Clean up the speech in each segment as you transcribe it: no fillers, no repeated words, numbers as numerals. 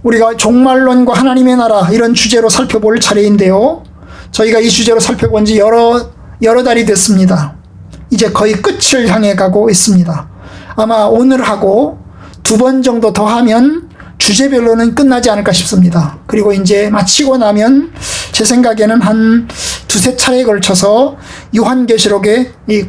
우리가 종말론과 하나님의 나라 이런 주제로 살펴볼 차례인데요. 저희가 이 주제로 살펴본 지 여러 달이 됐습니다. 이제 거의 끝을 향해 가고 있습니다. 아마 오늘하고 2번 정도 더 하면 주제별로는 끝나지 않을까 싶습니다. 그리고 이제 마치고 나면 제 생각에는 한 2-3차례에 걸쳐서 요한계시록의 이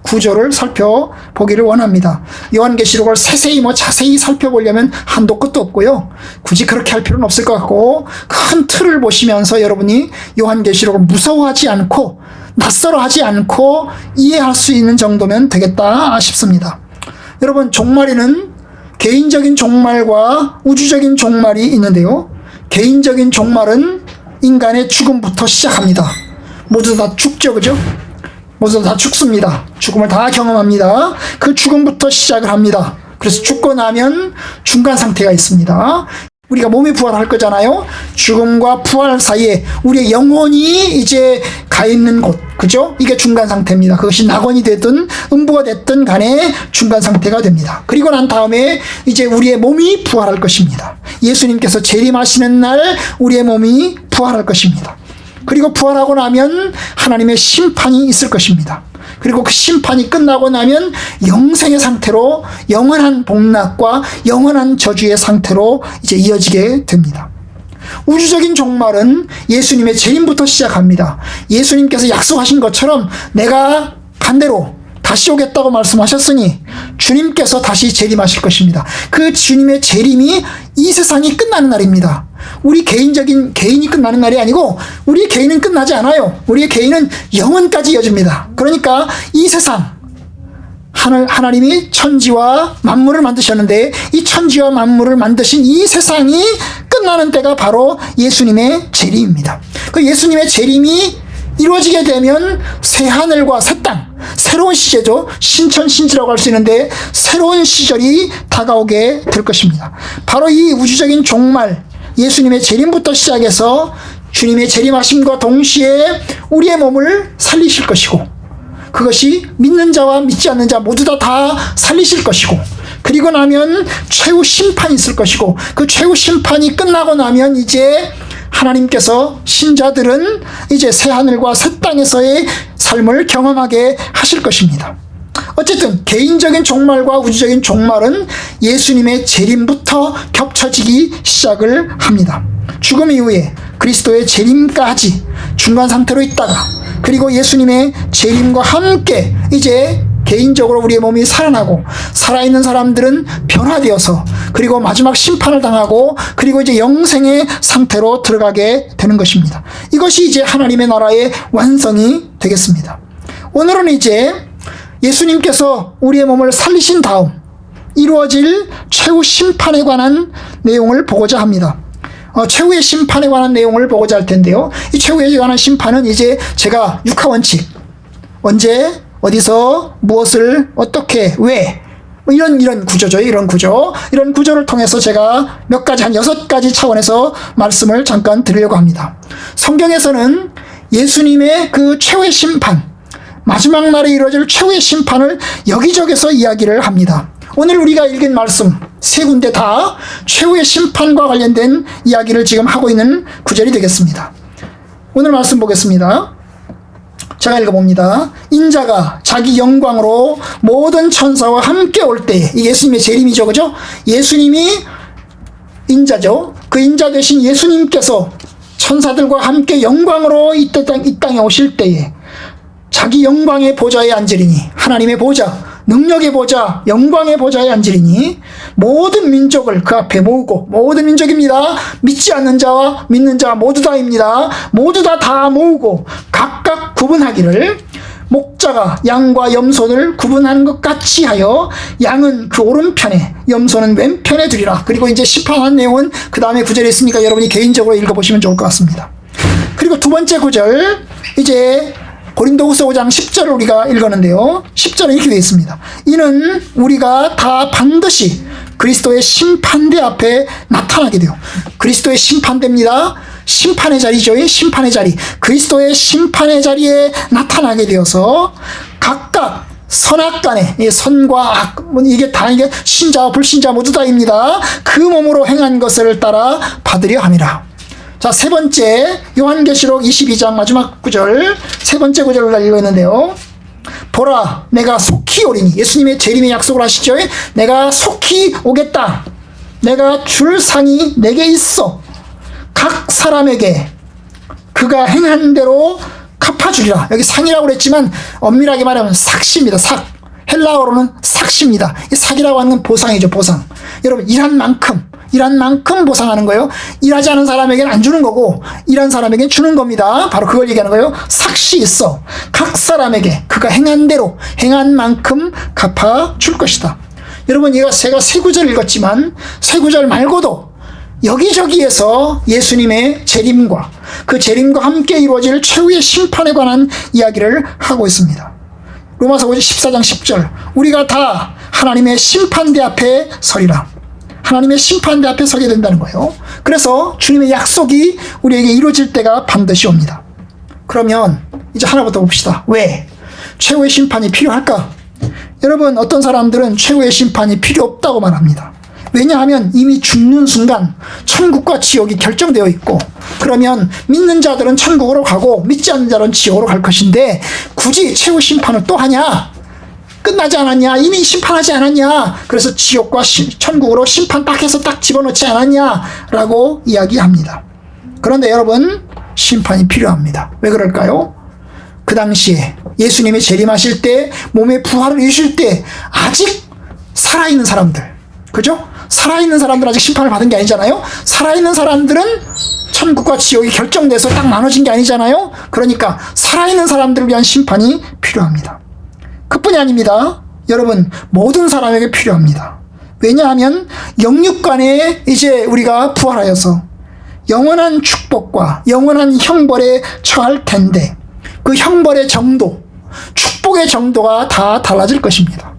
구조를 살펴보기를 원합니다. 요한계시록을 자세히 살펴보려면 한도 끝도 없고요. 굳이 그렇게 할 필요는 없을 것 같고, 큰 틀을 보시면서 여러분이 요한계시록을 무서워하지 않고 낯설어하지 않고 이해할 수 있는 정도면 되겠다 싶습니다. 여러분, 종말에는 개인적인 종말과 우주적인 종말이 있는데요. 개인적인 종말은 인간의 죽음부터 시작합니다. 모두 다 죽죠, 그죠? 모두 다 죽습니다. 죽음을 다 경험합니다. 그 죽음부터 시작을 합니다. 그래서 죽고 나면 중간 상태가 있습니다. 우리가 몸이 부활할 거잖아요. 죽음과 부활 사이에 우리의 영혼이 이제 가 있는 곳, 그죠? 이게 중간 상태입니다. 그것이 낙원이 됐든 음부가 됐든 간에 중간 상태가 됩니다. 그리고 난 다음에 이제 우리의 몸이 부활할 것입니다. 예수님께서 재림하시는 날 우리의 몸이 부활할 것입니다. 그리고 부활하고 나면 하나님의 심판이 있을 것입니다. 그리고 그 심판이 끝나고 나면 영생의 상태로 영원한 복락과 영원한 저주의 상태로 이제 이어지게 됩니다. 우주적인 종말은 예수님의 재림부터 시작합니다. 예수님께서 약속하신 것처럼 내가 반대로 다시 오겠다고 말씀하셨으니 주님께서 다시 재림하실 것입니다. 그 주님의 재림이 이 세상이 끝나는 날입니다. 우리 개인이 끝나는 날이 아니고 우리의 개인은 끝나지 않아요. 우리의 개인은 영원까지 이어집니다. 그러니까 이 세상, 하나님이 천지와 만물을 만드셨는데 이 천지와 만물을 만드신 이 세상이 끝나는 때가 바로 예수님의 재림입니다. 그 예수님의 재림이 이루어지게 되면 새 하늘과 새 땅, 새로운 시제죠. 신천신지라고 할 수 있는데 새로운 시절이 다가오게 될 것입니다. 바로 이 우주적인 종말, 예수님의 재림부터 시작해서 주님의 재림하심과 동시에 우리의 몸을 살리실 것이고, 그것이 믿는 자와 믿지 않는 자 모두 다 살리실 것이고, 그리고 나면 최후 심판이 있을 것이고, 그 최후 심판이 끝나고 나면 이제 하나님께서 신자들은 이제 새하늘과 새 땅에서의 삶을 경험하게 하실 것입니다. 어쨌든 개인적인 종말과 우주적인 종말은 예수님의 재림부터 겹쳐지기 시작을 합니다. 죽음 이후에 그리스도의 재림까지 중간 상태로 있다가, 그리고 예수님의 재림과 함께 이제 개인적으로 우리의 몸이 살아나고 살아있는 사람들은 변화되어서 그리고 마지막 심판을 당하고 그리고 이제 영생의 상태로 들어가게 되는 것입니다. 이것이 이제 하나님의 나라의 완성이 되겠습니다. 오늘은 이제 예수님께서 우리의 몸을 살리신 다음 이루어질 최후 심판에 관한 내용을 보고자 합니다. 최후의 심판에 관한 내용을 보고자 할 텐데요. 이 최후에 관한 심판은 이제 제가 육하원칙, 언제, 어디서, 무엇을, 어떻게, 왜, 이런 구조죠. 이런 구조를 통해서 제가 몇 가지, 한 6가지 차원에서 말씀을 잠깐 드리려고 합니다. 성경에서는 예수님의 그 최후의 심판, 마지막 날에 이루어질 최후의 심판을 여기저기서 이야기를 합니다. 오늘 우리가 읽은 말씀 3군데 다 최후의 심판과 관련된 이야기를 지금 하고 있는 구절이 되겠습니다. 오늘 말씀 보겠습니다. 제가 읽어봅니다. 인자가 자기 영광으로 모든 천사와 함께 올 때에, 이 예수님의 재림이죠, 그죠? 예수님이 인자죠. 그 인자 되신 예수님께서 천사들과 함께 영광으로 이 땅에 오실 때에 자기 영광의 보좌에 앉으리니, 하나님의 보좌, 능력의 보좌, 영광의 보좌에 앉으리니 모든 민족을 그 앞에 모으고, 모든 민족입니다. 믿지 않는 자와 믿는 자 모두 다입니다. 모두 다 모으고 각각 구분하기를, 목자가 양과 염소를 구분하는 것 같이 하여 양은 그 오른편에 염소는 왼편에 두리라. 그리고 이제 심판한 내용은 그 다음에 구절에 있으니까 여러분이 개인적으로 읽어보시면 좋을 것 같습니다. 그리고 두 번째 구절, 이제 고린도후서 5장 10절을 우리가 읽었는데요. 10절에 이렇게 되어 있습니다. 이는 우리가 다 반드시 그리스도의 심판대 앞에 나타나게 돼요. 그리스도의 심판대입니다. 심판의 자리죠. 심판의 자리. 그리스도의 심판의 자리에 나타나게 되어서 각각 선악간에, 이 선과 악, 이게 다 이게 신자와 불신자 모두 다입니다. 그 몸으로 행한 것을 따라 받으려 함이라. 자, 세 번째, 요한계시록 22장 마지막 구절, 세 번째 구절을 읽고 있는데요. 보라, 내가 속히 오리니. 예수님의 재림의 약속을 하시죠. 내가 속히 오겠다. 내가 줄 상이 내게 있어. 각 사람에게 그가 행한 대로 갚아주리라. 여기 상이라고 그랬지만 엄밀하게 말하면 삭시입니다. 삭. 헬라어로는 삭시입니다. 이 삭이라고 하는 건 보상이죠. 보상. 여러분, 일한 만큼 보상하는 거예요. 일하지 않은 사람에게는 안 주는 거고 일한 사람에게는 주는 겁니다. 바로 그걸 얘기하는 거예요. 삭시 있어. 각 사람에게 그가 행한 대로 행한 만큼 갚아줄 것이다. 여러분, 제가 세 구절 읽었지만 세 구절 말고도 여기저기에서 예수님의 재림과 그 재림과 함께 이루어질 최후의 심판에 관한 이야기를 하고 있습니다. 로마서 14장 10절, 우리가 다 하나님의 심판대 앞에 서리라. 하나님의 심판대 앞에 서게 된다는 거예요. 그래서 주님의 약속이 우리에게 이루어질 때가 반드시 옵니다. 그러면 이제 하나부터 봅시다. 왜? 최후의 심판이 필요할까? 여러분, 어떤 사람들은 최후의 심판이 필요 없다고 말합니다. 왜냐하면 이미 죽는 순간 천국과 지옥이 결정되어 있고, 그러면 믿는 자들은 천국으로 가고 믿지 않는 자는 지옥으로 갈 것인데 굳이 최후 심판을 또 하냐? 끝나지 않았냐? 이미 심판하지 않았냐? 그래서 지옥과 천국으로 심판 딱 해서 딱 집어넣지 않았냐? 라고 이야기합니다. 그런데 여러분, 심판이 필요합니다. 왜 그럴까요? 그 당시에 예수님이 재림하실 때, 몸의 부활을 이루실 때 아직 살아있는 사람들, 그죠? 살아있는 사람들 아직 심판을 받은 게 아니잖아요. 살아있는 사람들은 천국과 지옥이 결정돼서 딱 나눠진 게 아니잖아요. 그러니까 살아있는 사람들을 위한 심판이 필요합니다. 그뿐이 아닙니다. 여러분, 모든 사람에게 필요합니다. 왜냐하면 영육간에 이제 우리가 부활하여서 영원한 축복과 영원한 형벌에 처할 텐데 그 형벌의 정도, 축복의 정도가 다 달라질 것입니다.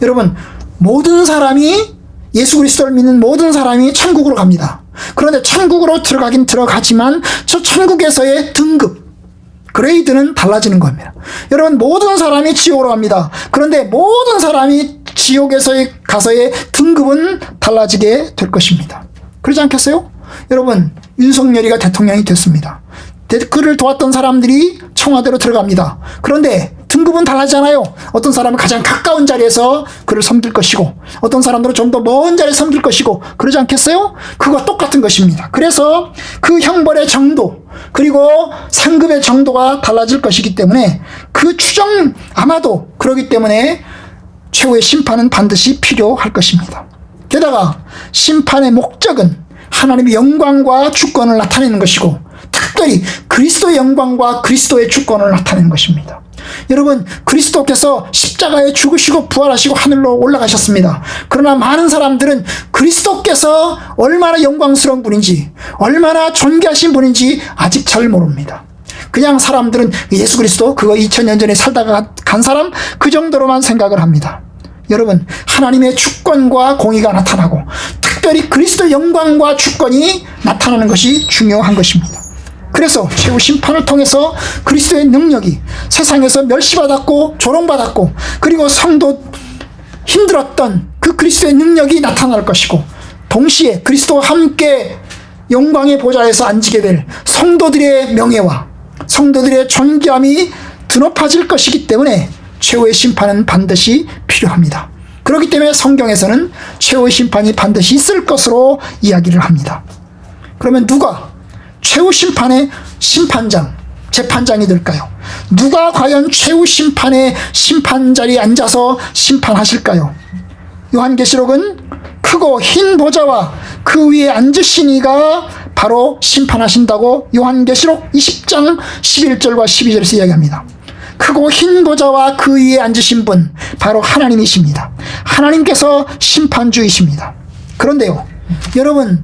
여러분, 모든 사람이, 예수 그리스도를 믿는 모든 사람이 천국으로 갑니다. 그런데 천국으로 들어가긴 들어가지만 저 천국에서의 등급, 그레이드는 달라지는 겁니다. 여러분, 모든 사람이 지옥으로 갑니다. 그런데 모든 사람이 지옥에서의 가서의 등급은 달라지게 될 것입니다. 그러지 않겠어요? 여러분, 윤석열이가 대통령이 됐습니다. 그를 도왔던 사람들이 청와대로 들어갑니다. 그런데 등급은 달라지잖아요. 어떤 사람은 가장 가까운 자리에서 그를 섬길 것이고 어떤 사람들은 좀 더 먼 자리에 섬길 것이고, 그러지 않겠어요? 그거 똑같은 것입니다. 그래서 그 형벌의 정도, 그리고 상급의 정도가 달라질 것이기 때문에 그 추정, 아마도 그러기 때문에 최후의 심판은 반드시 필요할 것입니다. 게다가 심판의 목적은 하나님의 영광과 주권을 나타내는 것이고, 특별히 그리스도의 영광과 그리스도의 주권을 나타내는 것입니다. 여러분, 그리스도께서 십자가에 죽으시고 부활하시고 하늘로 올라가셨습니다. 그러나 많은 사람들은 그리스도께서 얼마나 영광스러운 분인지, 얼마나 존귀하신 분인지 아직 잘 모릅니다. 그냥 사람들은 예수 그리스도, 그거 2000년 전에 살다가 간 사람, 그 정도로만 생각을 합니다. 여러분, 하나님의 주권과 공의가 나타나고 특별히 그리스도의 영광과 주권이 나타나는 것이 중요한 것입니다. 그래서 최후 심판을 통해서 그리스도의 능력이 세상에서 멸시받았고 조롱받았고, 그리고 성도 힘들었던 그 그리스도의 능력이 나타날 것이고, 동시에 그리스도와 함께 영광의 보좌에서 앉게 될 성도들의 명예와 성도들의 존귀함이 드높아질 것이기 때문에 최후의 심판은 반드시 필요합니다. 그렇기 때문에 성경에서는 최후의 심판이 반드시 있을 것으로 이야기를 합니다. 그러면 누가 최후 심판의 심판장, 재판장이 될까요? 누가 과연 최후 심판의 심판 자리에 앉아서 심판하실까요? 요한계시록은 크고 흰 보좌와 그 위에 앉으신 이가 바로 심판하신다고 요한계시록 20장 11절과 12절에서 이야기합니다. 크고 흰 보좌와 그 위에 앉으신 분, 바로 하나님이십니다. 하나님께서 심판주이십니다. 그런데요, 여러분,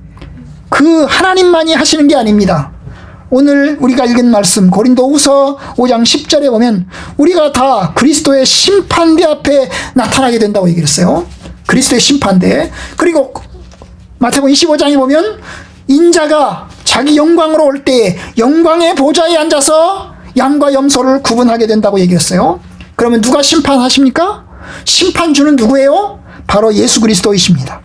그 하나님만이 하시는 게 아닙니다. 오늘 우리가 읽은 말씀 고린도후서 5장 10절에 보면 우리가 다 그리스도의 심판대 앞에 나타나게 된다고 얘기했어요. 그리스도의 심판대. 그리고 마태복음 25장에 보면 인자가 자기 영광으로 올 때에 영광의 보좌에 앉아서 양과 염소를 구분하게 된다고 얘기했어요. 그러면 누가 심판하십니까? 심판주는 누구예요? 바로 예수 그리스도이십니다.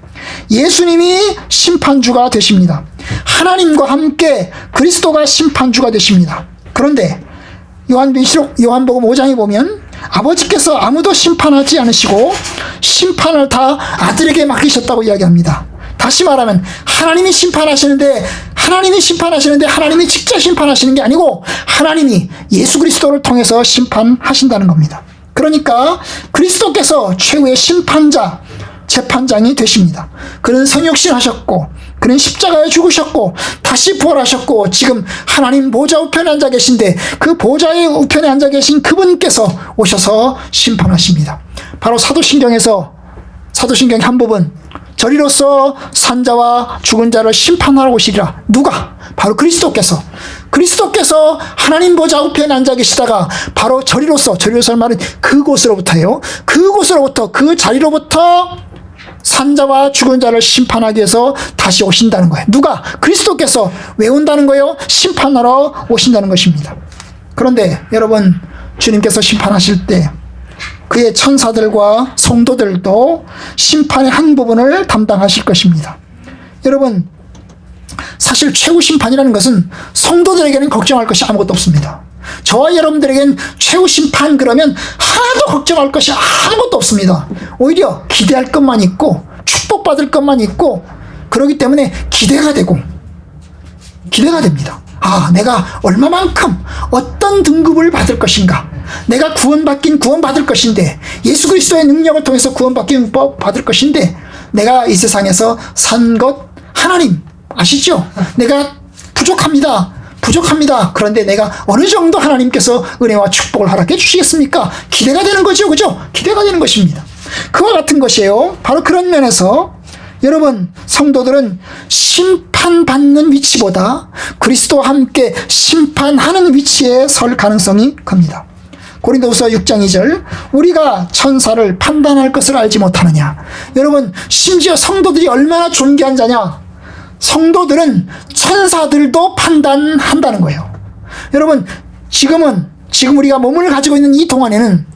예수님이 심판주가 되십니다. 하나님과 함께 그리스도가 심판주가 되십니다. 그런데 요한복음 5장에 보면 아버지께서 아무도 심판하지 않으시고 심판을 다 아들에게 맡기셨다고 이야기합니다. 다시 말하면 하나님이 심판하시는데 하나님이 직접 심판하시는 게 아니고 하나님이 예수 그리스도를 통해서 심판하신다는 겁니다. 그러니까 그리스도께서 최후의 심판자, 재판장이 되십니다. 그는 성육신 하셨고, 그는 십자가에 죽으셨고, 다시 부활하셨고, 지금 하나님 보좌 우편에 앉아 계신데 그 보좌의 우편에 앉아 계신 그분께서 오셔서 심판하십니다. 바로 사도신경 한 부분, 저리로서 산자와 죽은 자를 심판하러 오시리라. 누가? 바로 그리스도께서 하나님 보좌 우편에 앉아 계시다가 바로 저리로서는 말은 그곳으로부터예요. 그 자리로부터 산자와 죽은 자를 심판하기 위해서 다시 오신다는 거예요. 누가? 그리스도께서 왜 온다는 거예요? 심판하러 오신다는 것입니다. 그런데 여러분, 주님께서 심판하실 때 그의 천사들과 성도들도 심판의 한 부분을 담당하실 것입니다. 여러분, 사실 최후 심판이라는 것은 성도들에게는 걱정할 것이 아무것도 없습니다. 저와 여러분들에겐 최후 심판 그러면 하나도 걱정할 것이 아무것도 없습니다. 오히려 기대할 것만 있고 축복받을 것만 있고, 그렇기 때문에 기대가 됩니다. 내가 얼마만큼 어떤 등급을 받을 것인가, 내가 구원받을 것인데, 예수 그리스도의 능력을 통해서 받을 것인데, 내가 이 세상에서 산 것 하나님 아시죠? 내가 부족합니다. 그런데 내가 어느 정도 하나님께서 은혜와 축복을 허락해 주시겠습니까? 기대가 되는 거죠. 그죠? 기대가 되는 것입니다. 그와 같은 것이에요. 바로 그런 면에서 여러분, 성도들은 심판받는 위치보다 그리스도와 함께 심판하는 위치에 설 가능성이 큽니다. 고린도후서 6장 2절, 우리가 천사를 판단할 것을 알지 못하느냐. 여러분, 심지어 성도들이 얼마나 존귀한 자냐. 성도들은 천사들도 판단한다는 거예요. 여러분, 지금 우리가 몸을 가지고 있는 이 동안에는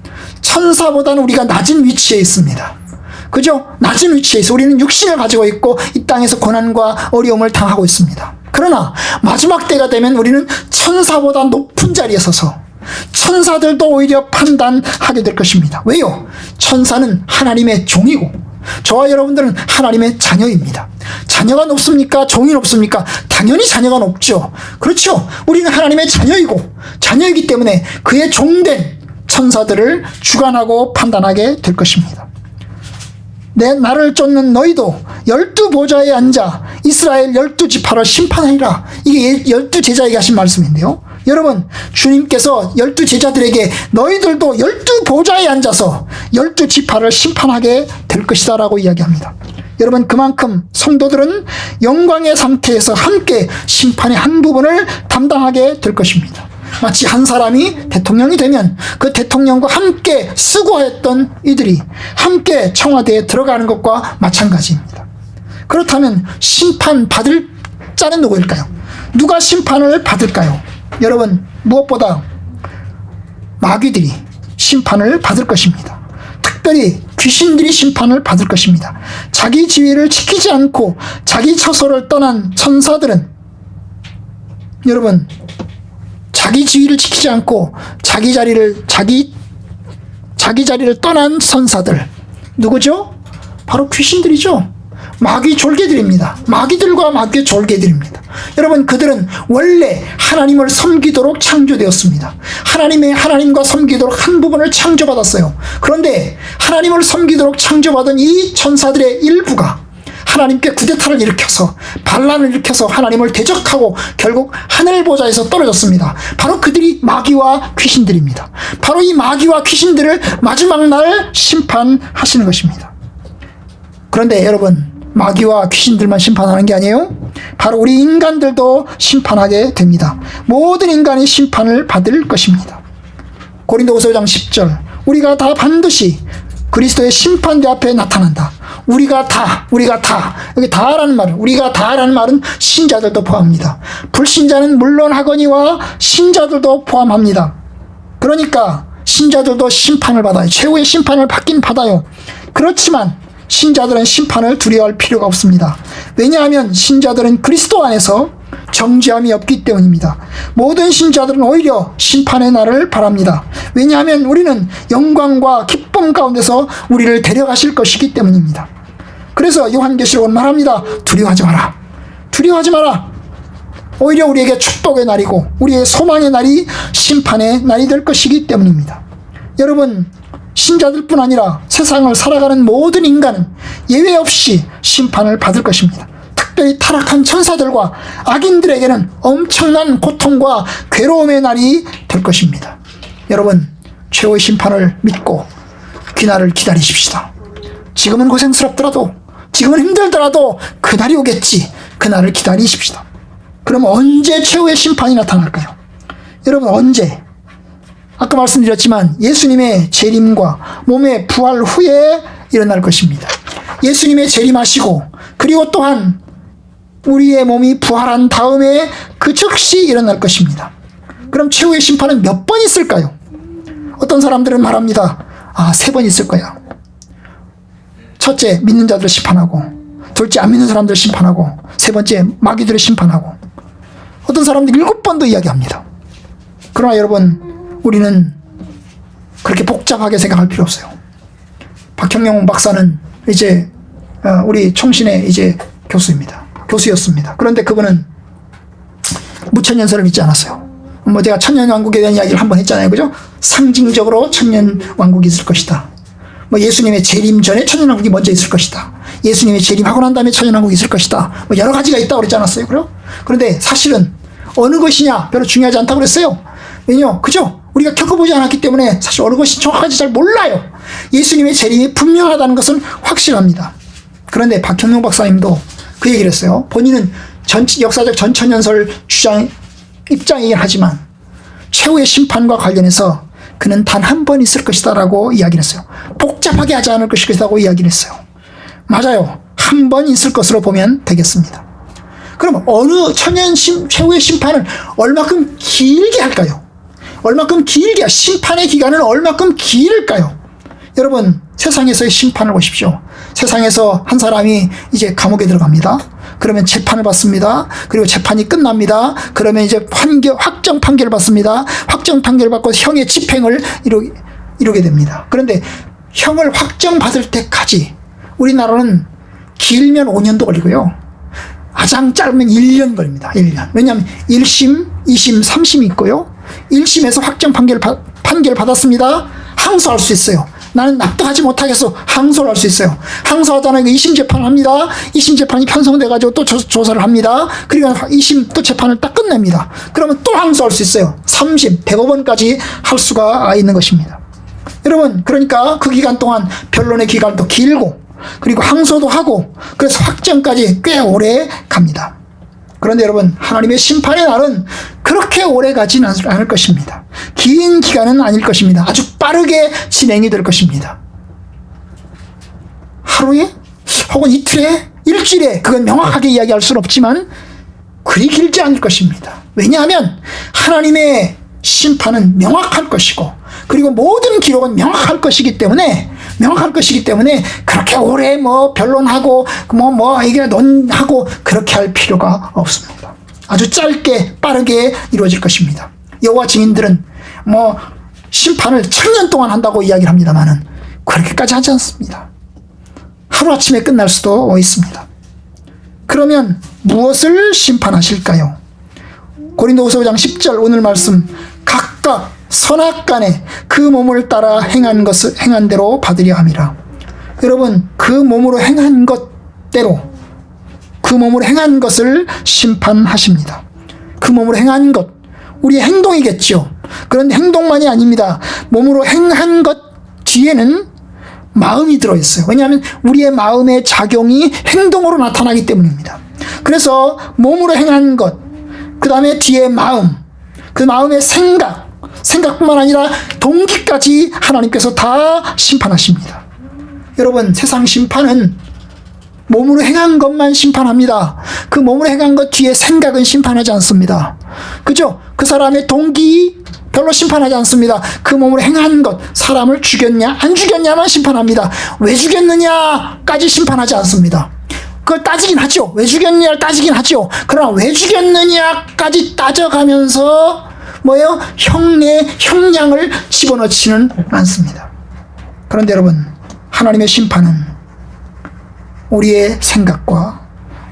천사보다는 우리가 낮은 위치에 있습니다. 그죠? 낮은 위치에 있어. 우리는 육신을 가지고 있고 이 땅에서 고난과 어려움을 당하고 있습니다. 그러나 마지막 때가 되면 우리는 천사보다 높은 자리에 서서 천사들도 오히려 판단하게 될 것입니다. 왜요? 천사는 하나님의 종이고 저와 여러분들은 하나님의 자녀입니다. 자녀가 높습니까? 종이 높습니까? 당연히 자녀가 높죠. 그렇죠. 우리는 하나님의 자녀이기 때문에 그의 종된 천사들을 주관하고 판단하게 될 것입니다. 나를 쫓는 너희도 12보좌에 앉아 이스라엘 12지파를 심판하리라. 이게 12제자에게 하신 말씀인데요. 여러분, 주님께서 12제자들에게 너희들도 12보좌에 앉아서 12지파를 심판하게 될 것이다 라고 이야기합니다. 여러분, 그만큼 성도들은 영광의 상태에서 함께 심판의 한 부분을 담당하게 될 것입니다. 마치 한 사람이 대통령이 되면 그 대통령과 함께 수고했던 이들이 함께 청와대에 들어가는 것과 마찬가지입니다. 그렇다면 심판받을 자는 누구일까요? 누가 심판을 받을까요? 여러분, 무엇보다 마귀들이 심판을 받을 것입니다. 특별히 귀신들이 심판을 받을 것입니다. 자기 지위를 지키지 않고 자기 처소를 떠난 천사들은, 여러분, 자기 지위를 지키지 않고 자기 자리를 떠난 천사들, 누구죠? 바로 귀신들이죠. 마귀 졸개들입니다. 마귀들과 마귀의 졸개들입니다. 여러분, 그들은 원래 하나님을 섬기도록 창조되었습니다. 하나님과 섬기도록 한 부분을 창조받았어요. 그런데 하나님을 섬기도록 창조받은 이 천사들의 일부가 하나님께 쿠데타를 일으켜서, 반란을 일으켜서 하나님을 대적하고 결국 하늘 보좌에서 떨어졌습니다. 바로 그들이 마귀와 귀신들입니다. 바로 이 마귀와 귀신들을 마지막 날 심판하시는 것입니다. 그런데 여러분, 마귀와 귀신들만 심판하는 게 아니에요. 바로 우리 인간들도 심판하게 됩니다. 모든 인간이 심판을 받을 것입니다. 고린도후서 5장 10절, 우리가 다 반드시 그리스도의 심판대 앞에 나타난다. 우리가 다, 여기 다라는 말은, 우리가 다라는 말은 신자들도 포함합니다. 불신자는 물론 하거니와 신자들도 포함합니다. 그러니까 신자들도 심판을 받아요. 최후의 심판을 받긴 받아요. 그렇지만 신자들은 심판을 두려워할 필요가 없습니다. 왜냐하면 신자들은 그리스도 안에서 정죄함이 없기 때문입니다. 모든 신자들은 오히려 심판의 날을 바랍니다. 왜냐하면 우리는 영광과 기쁨 가운데서 우리를 데려가실 것이기 때문입니다. 그래서 요한계시록은 말합니다. 두려워하지 마라. 두려워하지 마라. 오히려 우리에게 축복의 날이고 우리의 소망의 날이 심판의 날이 될 것이기 때문입니다. 여러분, 신자들뿐 아니라 세상을 살아가는 모든 인간은 예외 없이 심판을 받을 것입니다. 특별히 타락한 천사들과 악인들에게는 엄청난 고통과 괴로움의 날이 될 것입니다. 여러분, 최후의 심판을 믿고 그날을 기다리십시다. 지금은 고생스럽더라도, 지금은 힘들더라도 그날이 오겠지. 그날을 기다리십시다. 그럼 언제 최후의 심판이 나타날까요? 여러분, 언제? 아까 말씀드렸지만 예수님의 재림과 몸의 부활 후에 일어날 것입니다. 예수님의 재림하시고 그리고 또한 우리의 몸이 부활한 다음에 그 즉시 일어날 것입니다. 그럼 최후의 심판은 몇 번 있을까요? 어떤 사람들은 말합니다. 3번 있을 거야. 첫째, 믿는 자들을 심판하고, 둘째, 안 믿는 사람들을 심판하고, 세 번째, 마귀들을 심판하고. 어떤 사람들이 7번도 이야기합니다. 그러나 여러분, 우리는 그렇게 복잡하게 생각할 필요 없어요. 박형용 박사는 이제 우리 총신의 이제 교수였습니다. 그런데 그분은 무천년설을 믿지 않았어요. 제가 천년왕국에 대한 이야기를 한번 했잖아요. 그죠? 상징적으로 천년왕국이 있을 것이다. 예수님의 재림 전에 천년왕국이 먼저 있을 것이다. 예수님의 재림하고 난 다음에 천년왕국이 있을 것이다. 여러 가지가 있다고 그랬지 않았어요? 그런데 사실은 어느 것이냐 별로 중요하지 않다고 그랬어요. 왜냐? 그죠? 우리가 겪어보지 않았기 때문에 사실 어느 것이 정확하지 잘 몰라요. 예수님의 재림이 분명하다는 것은 확실합니다. 그런데 박형용 박사님도 그 얘기를 했어요. 본인은 역사적 전천년설 입장이긴 하지만 최후의 심판과 관련해서 그는 단 한 번 있을 것이다 라고 이야기를 했어요. 복잡하게 하지 않을 것이라고 이야기를 했어요. 맞아요. 한 번 있을 것으로 보면 되겠습니다. 그럼 어느 최후의 심판을 얼마큼 길게 할까요? 얼마큼 길게, 심판의 기간은 얼마큼 길을까요? 여러분, 세상에서의 심판을 보십시오. 세상에서 한 사람이 이제 감옥에 들어갑니다. 그러면 재판을 받습니다. 그리고 재판이 끝납니다. 그러면 이제 확정 판결을 받습니다. 확정 판결을 받고 형의 집행을 이루게 됩니다. 그런데 형을 확정받을 때까지 우리나라는 길면 5년도 걸리고요. 가장 짧으면 1년 걸립니다. 1년. 왜냐하면 1심, 2심, 3심이 있고요. 1심에서 확정 판결 받았습니다. 항소할 수 있어요. 나는 납득하지 못하겠어. 항소를 할 수 있어요. 항소하다는 2심 재판을 합니다. 2심 재판이 편성돼가지고 또 조사를 합니다. 그리고 2심 또 재판을 딱 끝냅니다. 그러면 또 항소할 수 있어요. 3심, 대법원까지 할 수가 있는 것입니다. 여러분, 그러니까 그 기간 동안 변론의 기간도 길고 그리고 항소도 하고 그래서 확정까지 꽤 오래 갑니다. 그런데 여러분, 하나님의 심판의 날은 그렇게 오래 가지는 않을 것입니다. 긴 기간은 아닐 것입니다. 아주 빠르게 진행이 될 것입니다. 하루에 혹은 이틀에 일주일에 그건 명확하게 이야기할 수는 없지만 그리 길지 않을 것입니다. 왜냐하면 하나님의 심판은 명확할 것이고 그리고 모든 기록은 명확할 것이기 때문에 그렇게 오래 변론하고 이게 논하고 그렇게 할 필요가 없습니다. 아주 짧게 빠르게 이루어질 것입니다. 여호와 증인들은 심판을 1000년 동안 한다고 이야기를 합니다만은 그렇게까지 하지 않습니다. 하루아침에 끝날 수도 있습니다. 그러면 무엇을 심판하실까요? 고린도후서 5장 10절 오늘 말씀, 각각 선악간에 그 몸을 따라 행한 대로 받으려 함이라. 여러분, 그 몸으로 행한 것을 심판하십니다. 그 몸으로 행한 것, 우리의 행동이겠죠. 그런데 행동만이 아닙니다. 몸으로 행한 것 뒤에는 마음이 들어있어요. 왜냐하면 우리의 마음의 작용이 행동으로 나타나기 때문입니다. 그래서 몸으로 행한 것, 그 다음에 뒤에 마음, 그 마음의 생각뿐만 아니라 동기까지 하나님께서 다 심판하십니다. 여러분, 세상 심판은 몸으로 행한 것만 심판합니다. 그 몸으로 행한 것 뒤에 생각은 심판하지 않습니다. 그죠? 그 사람의 동기, 별로 심판하지 않습니다. 그 몸으로 행한 것, 사람을 죽였냐 안 죽였냐만 심판합니다. 왜 죽였느냐까지 심판하지 않습니다. 그걸 따지긴 하죠. 왜 죽였느냐를 따지긴 하죠. 그러나 왜 죽였느냐까지 따져가면서 뭐예요? 형량을 집어넣지는 않습니다. 그런데 여러분, 하나님의 심판은 우리의 생각과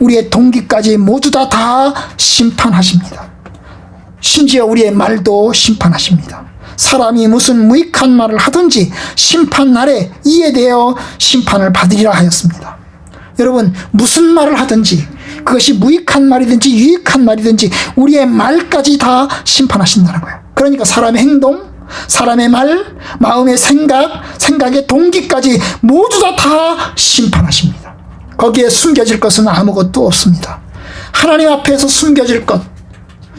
우리의 동기까지 모두 다 심판하십니다. 심지어 우리의 말도 심판하십니다. 사람이 무슨 무익한 말을 하든지 심판날에 이에 대하여 심판을 받으리라 하였습니다. 여러분, 무슨 말을 하든지 그것이 무익한 말이든지 유익한 말이든지 우리의 말까지 다 심판하신다는 거예요. 그러니까 사람의 행동, 사람의 말, 마음의 생각, 생각의 동기까지 모두 다 심판하십니다. 거기에 숨겨질 것은 아무것도 없습니다. 하나님 앞에서 숨겨질 것,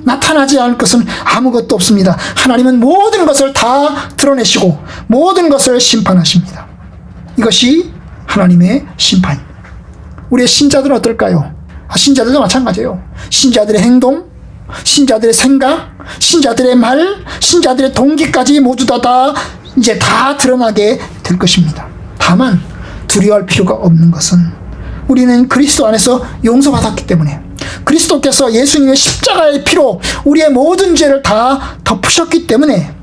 나타나지 않을 것은 아무것도 없습니다. 하나님은 모든 것을 다 드러내시고 모든 것을 심판하십니다. 이것이 하나님의 심판입니다. 우리의 신자들은 어떨까요? 신자들도 마찬가지예요. 신자들의 행동, 신자들의 생각, 신자들의 말, 신자들의 동기까지 모두 다 이제 다 드러나게 될 것입니다. 다만 두려워할 필요가 없는 것은 우리는 그리스도 안에서 용서받았기 때문에, 그리스도께서 예수님의 십자가의 피로 우리의 모든 죄를 다 덮으셨기 때문에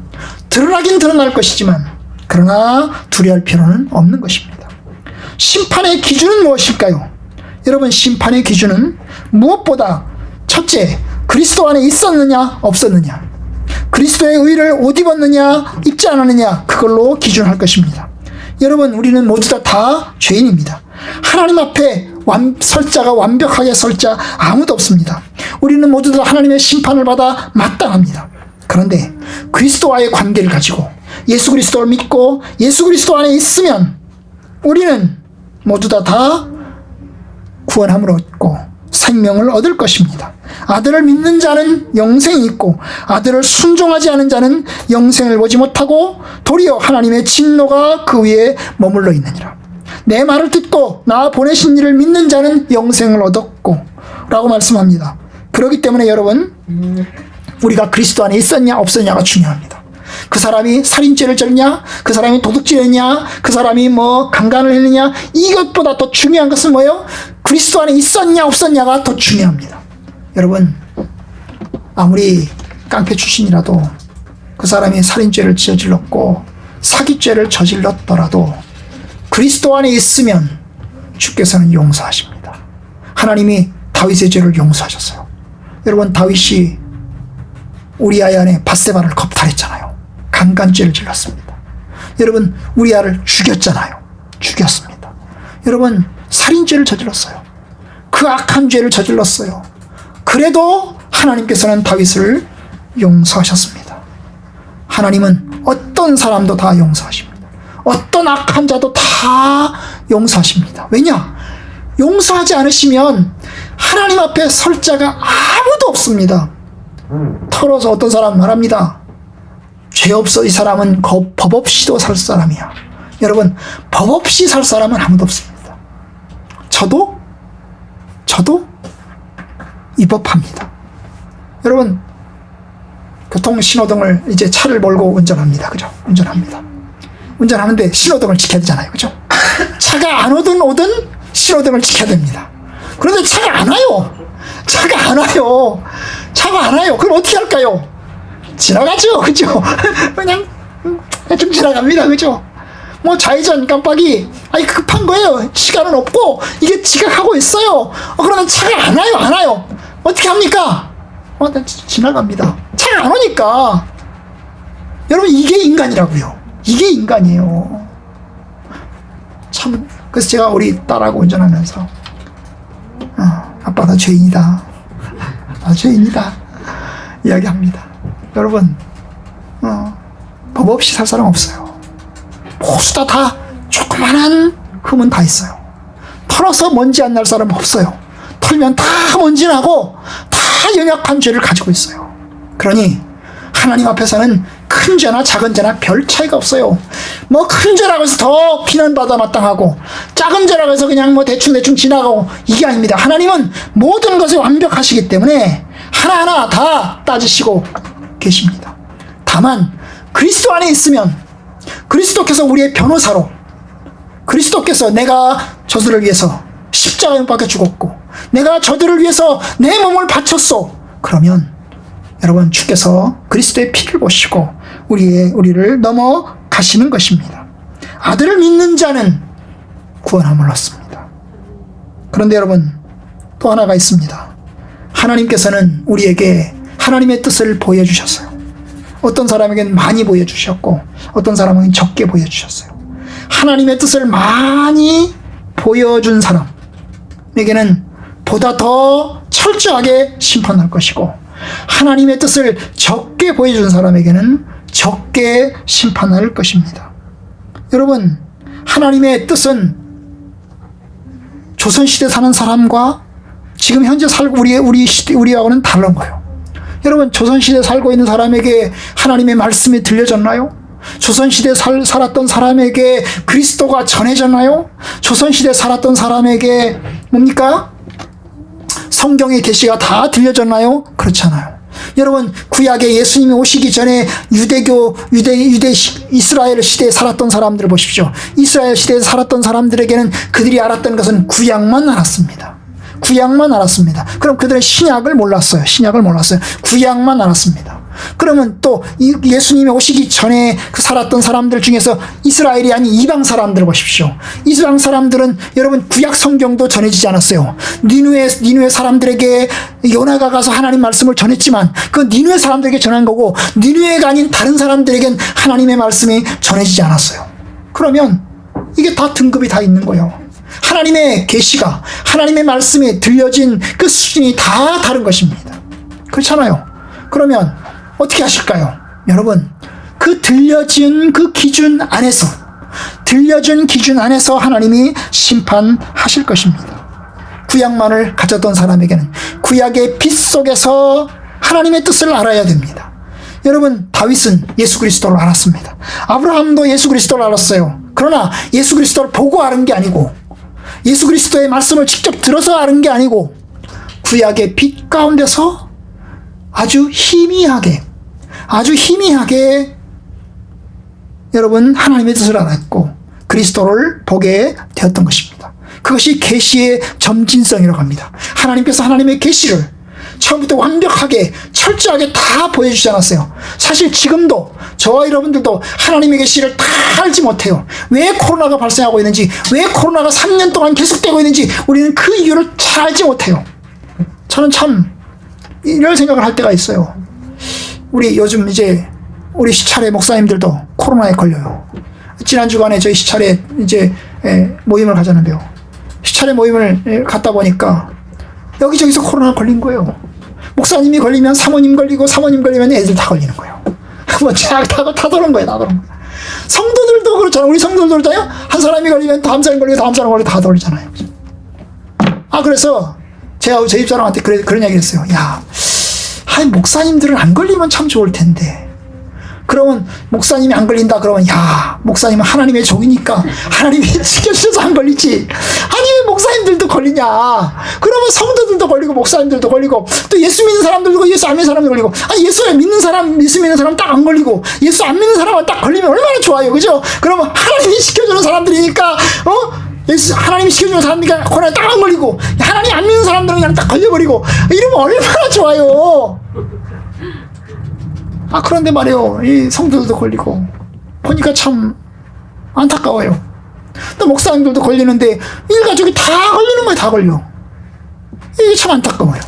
드러나긴 드러날 것이지만 그러나 두려워할 필요는 없는 것입니다. 심판의 기준은 무엇일까요? 여러분, 심판의 기준은 무엇보다 첫째, 그리스도 안에 있었느냐 없었느냐, 그리스도의 의를 옷 입었느냐 입지 않았느냐, 그걸로 기준할 것입니다. 여러분, 우리는 모두 다 죄인입니다. 하나님 앞에 설 자가 완벽하게 설 자 아무도 없습니다. 우리는 모두 다 하나님의 심판을 받아 마땅합니다. 그런데 그리스도와의 관계를 가지고 예수 그리스도를 믿고 예수 그리스도 안에 있으면 우리는 모두 다 구원함을 얻고 생명을 얻을 것입니다. 아들을 믿는 자는 영생이 있고 아들을 순종하지 않은 자는 영생을 보지 못하고 도리어 하나님의 진노가 그 위에 머물러 있느니라. 내 말을 듣고 나 보내신 이를 믿는 자는 영생을 얻었고 라고 말씀합니다. 그렇기 때문에 여러분, 우리가 그리스도 안에 있었냐 없었냐가 중요합니다. 그 사람이 살인죄를 졌냐, 그 사람이 도둑질을 했냐, 그 사람이 강간을 했느냐, 이것보다 더 중요한 것은 뭐예요? 그리스도 안에 있었냐 없었냐가 더 중요합니다. 여러분, 아무리 깡패 출신이라도 그 사람이 살인죄를 저질렀고 사기죄를 저질렀더라도 그리스도 안에 있으면 주께서는 용서하십니다. 하나님이 다윗의 죄를 용서하셨어요. 여러분, 다윗이 우리아의 아내 밧세바를 겁탈했잖아요. 강간죄를 질렀습니다. 여러분, 우리아를 죽였잖아요. 죽였습니다. 여러분, 살인죄를 저질렀어요. 그 악한 죄를 저질렀어요. 그래도 하나님께서는 다윗을 용서하셨습니다. 하나님은 어떤 사람도 다 용서하십니다. 어떤 악한 자도 다 용서하십니다. 왜냐? 용서하지 않으시면 하나님 앞에 설 자가 아무도 없습니다. 털어서 어떤 사람 말합니다. 죄 없어 이 사람은 법 없이도 살 사람이야. 여러분, 법 없이 살 사람은 아무도 없습니다. 저도 위법합니다. 여러분, 교통신호등을 이제 차를 몰고 운전합니다. 그죠? 운전하는데 신호등을 지켜야 되잖아요. 그죠? 차가 안 오든 신호등을 지켜야 됩니다. 그런데 차가 안 와요. 그럼 어떻게 할까요? 지나가죠. 그죠? 그냥 좀 지나갑니다. 그죠? 좌회전 깜빡이, 급한 거예요. 시간은 없고 이게 지각하고 있어요. 그러면 차가 안 와요. 어떻게 합니까? 지나갑니다. 차가 안 오니까. 여러분, 이게 인간이라고요. 이게 인간이에요. 참, 그래서 제가 우리 딸하고 운전하면서 아빠 나 죄인이다. 이야기합니다. 여러분, 법 없이 살 사람 없어요. 모두 다 조그만한 흠은 다 있어요. 털어서 먼지 안 날 사람 없어요. 털면 다 먼지 나고 다 연약한 죄를 가지고 있어요. 그러니 하나님 앞에서는 큰 죄나 작은 죄나 별 차이가 없어요. 큰 죄라고 해서 더 비난받아 마땅하고 작은 죄라고 해서 그냥 대충 지나가고, 이게 아닙니다. 하나님은 모든 것이 완벽하시기 때문에 하나하나 다 따지시고 계십니다. 다 다만 그리스도 안에 있으면 그리스도께서 우리의 변호사로, 그리스도께서 내가 저들을 위해서 십자가에 못 박혀 죽었고 내가 저들을 위해서 내 몸을 바쳤소. 그러면 여러분 주께서 그리스도의 피를 보시고 우리를 넘어가시는 것입니다. 아들을 믿는 자는 구원함을 얻습니다. 그런데 여러분 또 하나가 있습니다. 하나님께서는 우리에게 하나님의 뜻을 보여주셨어요. 어떤 사람에게는 많이 보여주셨고 어떤 사람에게는 적게 보여주셨어요. 하나님의 뜻을 많이 보여준 사람에게는 보다 더 철저하게 심판할 것이고 하나님의 뜻을 적게 보여준 사람에게는 적게 심판할 것입니다. 여러분 하나님의 뜻은 조선시대 사는 사람과 지금 현재 살고 우리하고는 다른 거예요. 여러분 조선시대 살고 있는 사람에게 하나님의 말씀이 들려졌나요? 조선시대 살았던 사람에게 그리스도가 전해졌나요? 조선시대 살았던 사람에게 뭡니까? 성경의 계시가 다 들려졌나요? 그렇잖아요. 여러분 구약에 예수님이 오시기 전에 이스라엘 시대에 살았던 사람들을 보십시오. 이스라엘 시대에 살았던 사람들에게는 그들이 알았던 것은 구약만 알았습니다. 구약만 알았습니다. 그럼 그들은 신약을 몰랐어요. 구약만 알았습니다. 그러면 또 예수님이 오시기 전에 살았던 사람들 중에서 이스라엘이 아닌 이방 사람들을 보십시오. 이방 사람들은 여러분 구약 성경도 전해지지 않았어요. 니누에 사람들에게 요나가 가서 하나님 말씀을 전했지만 그 니누에 사람들에게 전한 거고 니누에가 아닌 다른 사람들에겐 하나님의 말씀이 전해지지 않았어요. 그러면 이게 다 등급이 다 있는 거예요. 하나님의 계시가 하나님의 말씀이 들려진 그 수준이 다 다른 것입니다. 그렇잖아요. 그러면 어떻게 하실까요? 여러분 그 들려진 그 기준 안에서 하나님이 심판하실 것입니다. 구약만을 가졌던 사람에게는 구약의 빛 속에서 하나님의 뜻을 알아야 됩니다. 여러분 다윗은 예수 그리스도를 알았습니다. 아브라함도 예수 그리스도를 알았어요. 그러나 예수 그리스도를 보고 알은 게 아니고 예수 그리스도의 말씀을 직접 들어서 아는 게 아니고 구약의 빛 가운데서 아주 희미하게 여러분 하나님의 뜻을 알았고 그리스도를 보게 되었던 것입니다. 그것이 계시의 점진성이라고 합니다. 하나님께서 하나님의 계시를 처음부터 완벽하게 철저하게 다 보여주지 않았어요. 사실 지금도 저와 여러분들도 하나님의 계시를 다 알지 못해요. 왜 코로나가 발생하고 있는지, 왜 코로나가 3년 동안 계속되고 있는지 우리는 그 이유를 잘 알지 못해요. 저는 참 이런 생각을 할 때가 있어요. 우리 요즘 이제 우리 시찰의 목사님들도 코로나에 걸려요. 지난 주간에 저희 시찰에 이제 모임을 가졌는데요. 시찰의 모임을 갔다 보니까 여기저기서 코로나 걸린 거예요. 목사님이 걸리면 사모님 걸리고 사모님 걸리면 애들 다 걸리는 거예요. 뭐 다 도는 거예요. 다 도는 거예요. 성도들도 그렇잖아요. 우리 성도들도 그렇잖아요. 한 사람이 걸리면 다음 사람이 걸리고 다음 사람이 걸리고 다 돌리잖아요. 그래서 제가 제 집사람한테 그런 얘기를 했어요. 야, 목사님들은 안 걸리면 참 좋을 텐데. 그러면 목사님이 안 걸린다 그러면 야, 목사님은 하나님의 종이니까 하나님이 시켜주셔서 안 걸리지. 아니 왜 목사님들도 걸리냐. 그러면 성도들도 걸리고 목사님들도 걸리고 또 예수 믿는 사람들도 예수 안 믿는 사람도 걸리고 예수 믿는 사람 딱 안 걸리고 예수 안 믿는 사람은 딱 걸리면 얼마나 좋아요. 그죠? 그러면 하나님이 시켜주는 사람들이니까 하나님이 시켜주는 사람들이니까 코로나에 딱 안 걸리고 하나님 안 믿는 사람들은 그냥 딱 걸려버리고 이러면 얼마나 좋아요. 그런데 말이에요. 이 성도들도 걸리고 보니까 참 안타까워요. 또 목사님들도 걸리는데 일가족이 다 걸리는 거예요. 다 걸려. 이게 참 안타까워요.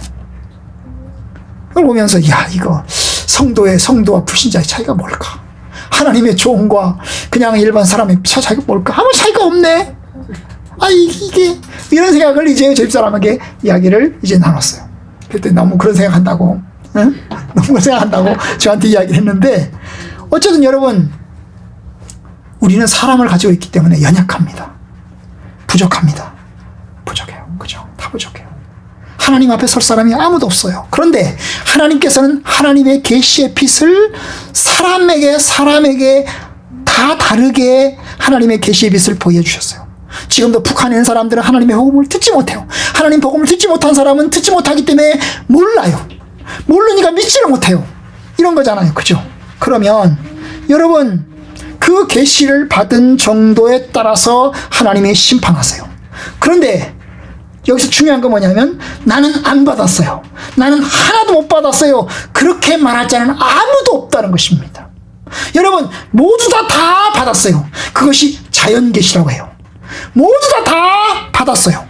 그걸 보면서 이거 성도와 불신자의 차이가 뭘까? 하나님의 종과 그냥 일반 사람의 차이가 뭘까? 아무 차이가 없네. 이게 이런 생각을 이제 제 집사람에게 이야기를 이제 나눴어요. 그때 너무 그런 생각한다고 너무 생각한다고 저한테 이야기를 했는데 어쨌든 여러분 우리는 사람을 가지고 있기 때문에 연약합니다. 부족해요. 그죠? 다 부족해요. 하나님 앞에 설 사람이 아무도 없어요. 그런데 하나님께서는 하나님의 계시의 빛을 사람에게 다 다르게 하나님의 계시의 빛을 보여주셨어요. 지금도 북한에 있는 사람들은 하나님의 복음을 듣지 못해요. 하나님 복음을 듣지 못한 사람은 듣지 못하기 때문에 몰라요. 모르니까 믿지를 못해요. 이런 거잖아요. 그죠? 그러면 여러분 그 계시를 받은 정도에 따라서 하나님이 심판하세요. 그런데 여기서 중요한 건 뭐냐면 나는 안 받았어요. 나는 하나도 못 받았어요. 그렇게 말할 자는 아무도 없다는 것입니다. 여러분 모두 다 받았어요. 그것이 자연계시라고 해요. 모두 다 받았어요.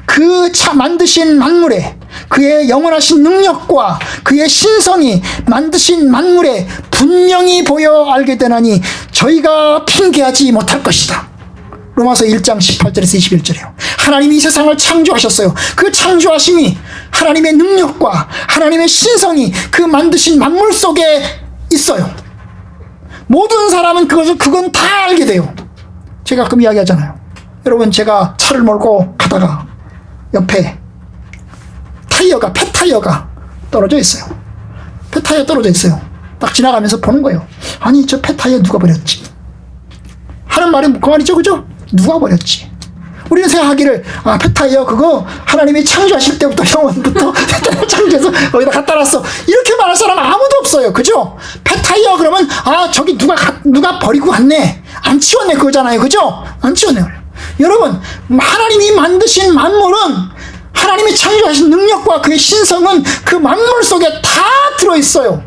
그 만드신 만물에 그의 영원하신 능력과 그의 신성이 만드신 만물에 분명히 보여 알게 되나니 저희가 핑계하지 못할 것이다. 로마서 1장 18절에서 21절이에요. 하나님이 이 세상을 창조하셨어요. 그 창조하심이 하나님의 능력과 하나님의 신성이 그 만드신 만물 속에 있어요. 모든 사람은 그건 다 알게 돼요. 제가 가끔 이야기하잖아요. 여러분 제가 차를 몰고 가다가 옆에 폐타이어가 떨어져 있어요. 폐타이어 떨어져 있어요. 딱 지나가면서 보는 거예요. 아니 저 폐타이어 누가 버렸지? 하는 말이 그 말이죠, 그죠? 누가 버렸지? 우리는 생각하기를 폐타이어 그거 하나님이 창조하실 때부터 영원부터 창조해서 거기다 갖다 놨어 이렇게 말할 사람 아무도 없어요, 그죠? 폐타이어 그러면 저기 누가 버리고 갔네, 안 치웠네 그거잖아요, 그죠? 안 치웠네요. 여러분 하나님이 만드신 만물은 하나님이 창조하신 능력과 그의 신성은 그 만물 속에 다 들어있어요.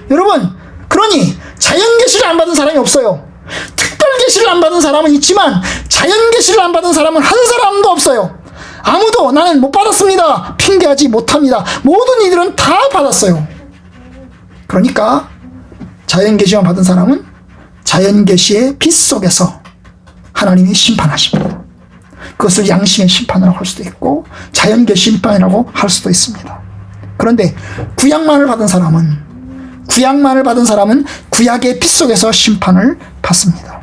여러분 그러니 자연계시를 안 받은 사람이 없어요. 특별계시를 안 받은 사람은 있지만 자연계시를 안 받은 사람은 한 사람도 없어요. 아무도 나는 못 받았습니다 핑계하지 못합니다. 모든 이들은 다 받았어요. 그러니까 자연계시만 받은 사람은 자연계시의 빛 속에서 하나님이 심판하십니다. 그것을 양심의 심판이라고 할 수도 있고 자연계시 심판이라고 할 수도 있습니다. 그런데 구약만을 받은 사람은 구약의 빛 속에서 심판을 받습니다.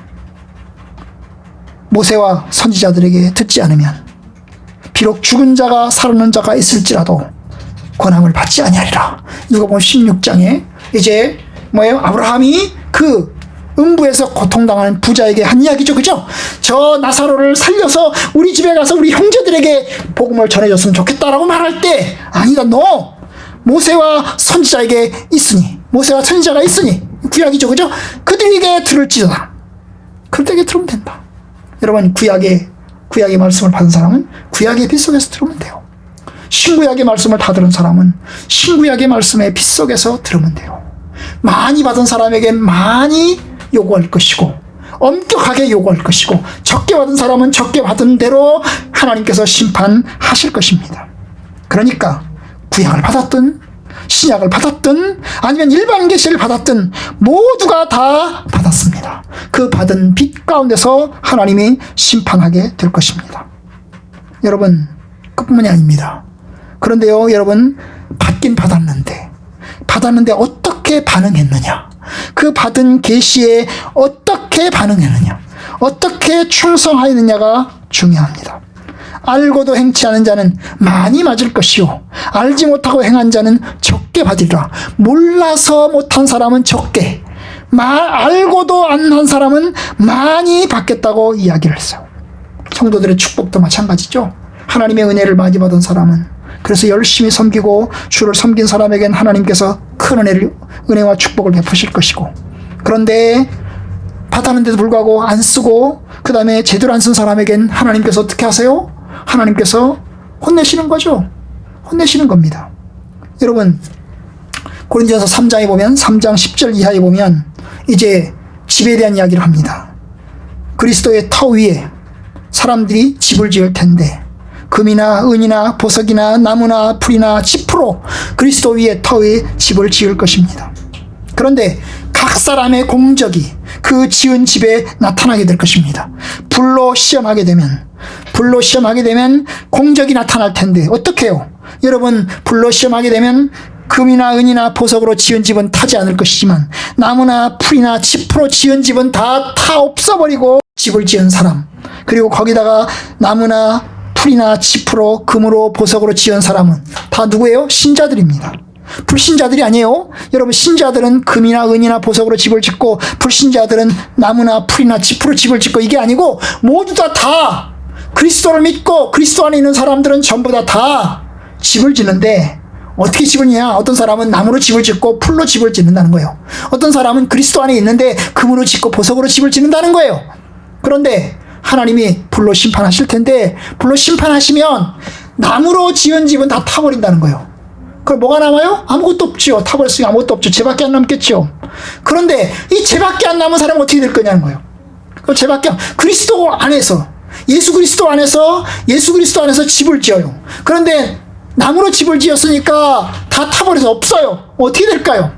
모세와 선지자들에게 듣지 않으면 비록 죽은 자가 살아난 자가 있을지라도 권함을 받지 아니하리라. 누가복음 16장에 이제 아브라함이 그 음부에서 고통당하는 부자에게 한 이야기죠, 그죠? 저 나사로를 살려서 우리 집에 가서 우리 형제들에게 복음을 전해줬으면 좋겠다라고 말할 때 아니다, 너 모세와 선지자에게 있으니, 모세와 선지자가 있으니 구약이죠, 그죠? 그들에게 들을지어다. 그들에게 들으면 된다. 여러분 구약의 말씀을 받은 사람은 구약의 빛 속에서 들으면 돼요. 신구약의 말씀을 다 들은 사람은 신구약의 말씀의 빛 속에서 들으면 돼요. 많이 받은 사람에게 많이 요구할 것이고 엄격하게 요구할 것이고 적게 받은 사람은 적게 받은 대로 하나님께서 심판하실 것입니다. 그러니까 구약을 받았든 신약을 받았든 아니면 일반 계시를 받았든 모두가 다 받았습니다. 그 받은 빛 가운데서 하나님이 심판하게 될 것입니다. 여러분 그뿐만이 아닙니다. 그런데요 여러분 받긴 받았는데 어떻게 반응했느냐, 그 받은 계시에 어떻게 반응했느냐, 어떻게 충성하였느냐가 중요합니다. 알고도 행치 않은 자는 많이 맞을 것이요 알지 못하고 행한 자는 적게 받으리라. 몰라서 못한 사람은 적게, 알고도 안 한 사람은 많이 받겠다고 이야기를 했어요. 성도들의 축복도 마찬가지죠. 하나님의 은혜를 많이 받은 사람은, 그래서 열심히 섬기고 주를 섬긴 사람에겐 하나님께서 큰 은혜와 축복을 베푸실 것이고, 그런데 받았는데도 불구하고 안 쓰고 그 다음에 제대로 안 쓴 사람에겐 하나님께서 어떻게 하세요? 하나님께서 혼내시는 거죠. 혼내시는 겁니다. 여러분 고린도전서 3장에 보면 3장 10절 이하에 보면 이제 집에 대한 이야기를 합니다. 그리스도의 터 위에 사람들이 집을 지을 텐데 금이나 은이나 보석이나 나무나 풀이나 짚으로 그리스도 위에 터 위에 집을 지을 것입니다. 그런데 각 사람의 공적이 그 지은 집에 나타나게 될 것입니다. 불로 시험하게 되면 공적이 나타날 텐데 어떻게 해요? 여러분 불로 시험하게 되면 금이나 은이나 보석으로 지은 집은 타지 않을 것이지만 나무나 풀이나 짚으로 지은 집은 다 없어버리고 집을 지은 사람, 그리고 거기다가 나무나 풀이나 짚으로 금으로 보석으로 지은 사람은 다 누구예요? 신자들입니다. 불신자들이 아니에요. 여러분 신자들은 금이나 은이나 보석으로 집을 짓고 불신자들은 나무나 풀이나 짚으로 집을 짓고 이게 아니고 모두 다 그리스도를 믿고 그리스도 안에 있는 사람들은 전부 다 집을 짓는데 어떻게 집을 지냐? 어떤 사람은 나무로 집을 짓고 풀로 집을 짓는다는 거예요. 어떤 사람은 그리스도 안에 있는데 금으로 짓고 보석으로 집을 짓는다는 거예요. 그런데 하나님이 불로 심판하실 텐데 불로 심판하시면 나무로 지은 집은 다 타버린다는 거예요. 그럼 뭐가 남아요? 아무것도 없죠. 타버렸으니 아무것도 없죠. 죄밖에 안 남겠죠. 그런데 이 죄밖에 안 남은 사람은 어떻게 될 거냐는 거예요. 그럼 죄밖에 그리스도 안에서 예수 그리스도 안에서 집을 지어요. 그런데 나무로 집을 지었으니까 다 타버려서 없어요. 어떻게 될까요?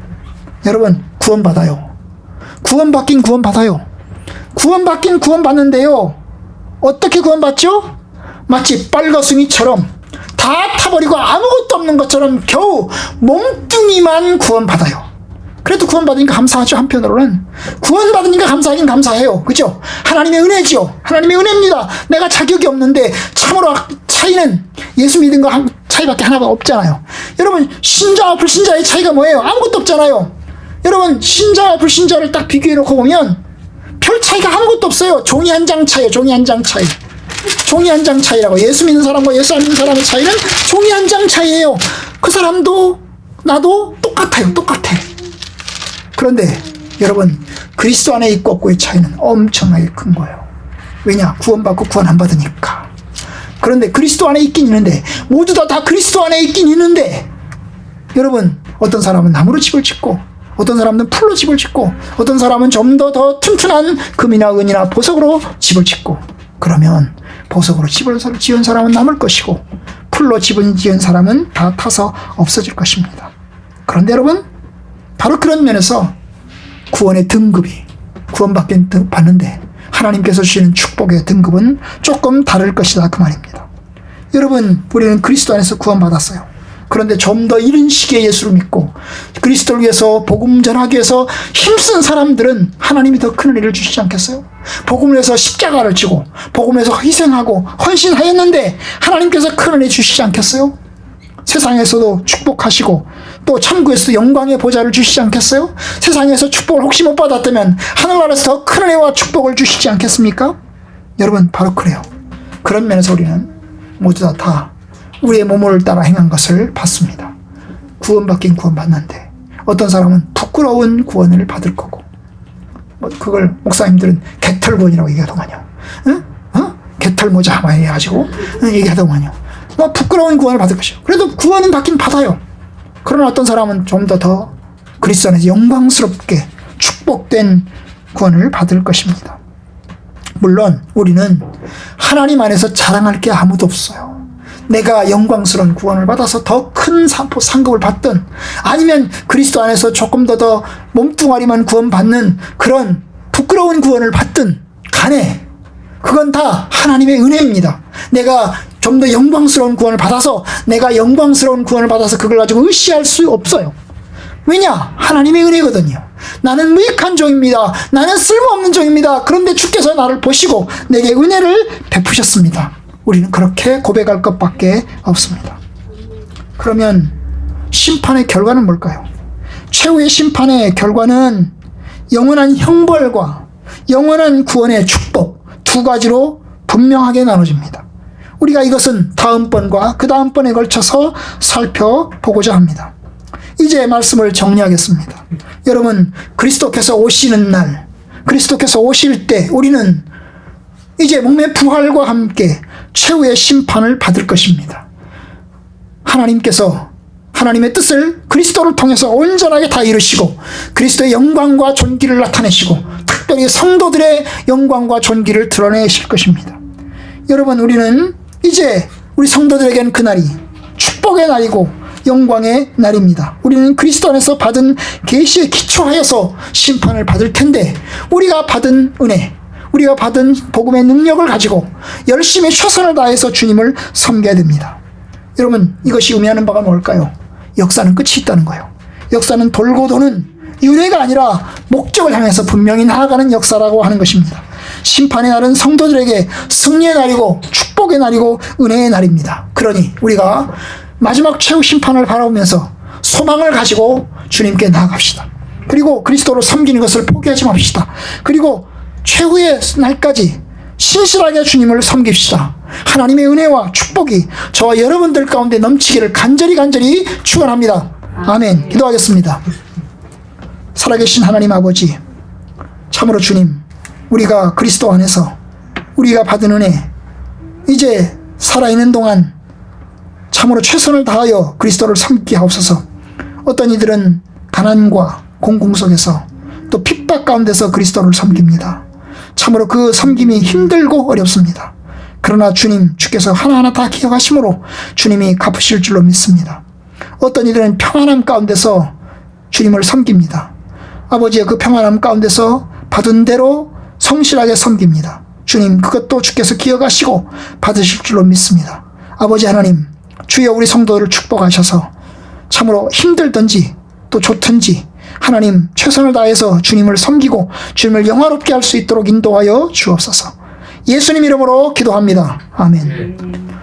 여러분, 구원받아요. 구원받긴 구원받아요. 구원받긴 구원받는데요. 어떻게 구원받죠? 마치 빨거숭이처럼 다 타버리고 아무것도 없는 것처럼 겨우 몸뚱이만 구원받아요. 그래도 구원받으니까 감사하죠. 한편으로는 구원받으니까 감사하긴 감사해요. 그죠? 하나님의 은혜죠. 하나님의 은혜입니다. 내가 자격이 없는데 참으로 차이는 예수 믿은 거 차이밖에 하나가 없잖아요. 여러분, 신자와 불신자의 차이가 뭐예요? 아무것도 없잖아요. 여러분, 신자와 불신자를 딱 비교해 놓고 보면 별 차이가 아무것도 없어요. 종이 한 장 차이예요. 종이 한 장 차이. 종이 한 장 차이라고. 예수 믿는 사람과 예수 안 믿는 사람의 차이는 종이 한 장 차이예요. 그 사람도 나도 똑같아요. 똑같아. 그런데 여러분, 그리스도 안에 있고 없고의 차이는 엄청나게 큰 거예요. 왜냐? 구원받고 구원 안 받으니까. 그런데 그리스도 안에 있긴 있는데, 모두 다 그리스도 안에 있긴 있는데, 여러분, 어떤 사람은 나무로 집을 짓고 어떤 사람은 풀로 집을 짓고 어떤 사람은 좀 더 튼튼한 금이나 은이나 보석으로 집을 짓고, 그러면 보석으로 집을 지은 사람은 남을 것이고 풀로 집을 지은 사람은 다 타서 없어질 것입니다. 그런데 여러분, 바로 그런 면에서 구원의 등급이 구원받긴 받는데 하나님께서 주시는 축복의 등급은 조금 다를 것이다, 그 말입니다. 여러분, 우리는 그리스도 안에서 구원받았어요. 그런데 좀 더 이른 시기에 예수를 믿고 그리스도를 위해서 복음 전하기 위해서 힘쓴 사람들은 하나님이 더 큰 은혜를 주시지 않겠어요? 복음을 위해서 십자가를 지고 복음을 위해서 희생하고 헌신하였는데 하나님께서 큰 은혜 주시지 않겠어요? 세상에서도 축복하시고 또 천국에서도 영광의 보좌를 주시지 않겠어요? 세상에서 축복을 혹시 못 받았다면 하늘나라에서 더 큰 은혜와 축복을 주시지 않겠습니까? 여러분, 바로 그래요. 그런 면에서 우리는 모두 다 우리의 몸을 따라 행한 것을 받습니다. 구원받긴 구원받는데 어떤 사람은 부끄러운 구원을 받을 거고, 그걸 목사님들은 개털구원이라고 얘기하더만요. 개털 모자 많이 해가지고 얘기하더만요. 부끄러운 구원을 받을 것이요. 그래도 구원은 받긴 받아요. 그러나 어떤 사람은 좀 더 그리스도 안에서 영광스럽게 축복된 구원을 받을 것입니다. 물론 우리는 하나님 안에서 자랑할 게 아무도 없어요. 내가 영광스러운 구원을 받아서 더 큰 상급을 받든 아니면 그리스도 안에서 조금 더 몸뚱아리만 구원받는 그런 부끄러운 구원을 받든 간에 그건 다 하나님의 은혜입니다. 내가 좀 더 영광스러운 구원을 받아서 그걸 가지고 의시할 수 없어요. 왜냐? 하나님의 은혜거든요. 나는 무익한 종입니다. 나는 쓸모없는 종입니다. 그런데 주께서 나를 보시고 내게 은혜를 베푸셨습니다. 우리는 그렇게 고백할 것밖에 없습니다. 그러면 심판의 결과는 뭘까요? 최후의 심판의 결과는 영원한 형벌과 영원한 구원의 축복, 두 가지로 분명하게 나눠집니다. 우리가 이것은 다음번과 그 다음번에 걸쳐서 살펴보고자 합니다. 이제 말씀을 정리하겠습니다. 여러분, 그리스도께서 오시는 날, 그리스도께서 오실 때 우리는 이제 몸의 부활과 함께 최후의 심판을 받을 것입니다. 하나님께서 하나님의 뜻을 그리스도를 통해서 온전하게 다 이루시고 그리스도의 영광과 존귀를 나타내시고 특별히 성도들의 영광과 존귀를 드러내실 것입니다. 여러분, 우리는 이제 우리 성도들에게는 그날이 축복의 날이고 영광의 날입니다. 우리는 그리스도 안에서 받은 계시에 기초하여서 심판을 받을 텐데 우리가 받은 은혜, 우리가 받은 복음의 능력을 가지고 열심히 최선을 다해서 주님을 섬겨야 됩니다. 여러분, 이것이 의미하는 바가 뭘까요? 역사는 끝이 있다는 거예요. 역사는 돌고 도는 윤회가 아니라 목적을 향해서 분명히 나아가는 역사라고 하는 것입니다. 심판의 날은 성도들에게 승리의 날이고 축복의 날이고 은혜의 날입니다. 그러니 우리가 마지막 최후 심판을 바라보면서 소망을 가지고 주님께 나아갑시다. 그리고 그리스도를 섬기는 것을 포기하지 맙시다. 그리고 최후의 날까지 신실하게 주님을 섬깁시다. 하나님의 은혜와 축복이 저와 여러분들 가운데 넘치기를 간절히 축원합니다. 아멘. 기도하겠습니다. 살아계신 하나님 아버지, 참으로 주님, 우리가 그리스도 안에서 우리가 받은 은혜, 이제 살아있는 동안 참으로 최선을 다하여 그리스도를 섬기게 하옵소서. 어떤 이들은 가난과 공공 속에서 또 핍박 가운데서 그리스도를 섬깁니다. 참으로 그 섬김이 힘들고 어렵습니다. 그러나 주님, 주께서 하나하나 다 기억하심으로 주님이 갚으실 줄로 믿습니다. 어떤 이들은 평안함 가운데서 주님을 섬깁니다. 아버지의 그 평안함 가운데서 받은 대로 성실하게 섬깁니다. 주님, 그것도 주께서 기억하시고 받으실 줄로 믿습니다. 아버지 하나님, 주여 우리 성도들을 축복하셔서 참으로 힘들든지 또 좋든지 하나님 최선을 다해서 주님을 섬기고 주님을 영화롭게 할 수 있도록 인도하여 주옵소서. 예수님 이름으로 기도합니다. 아멘.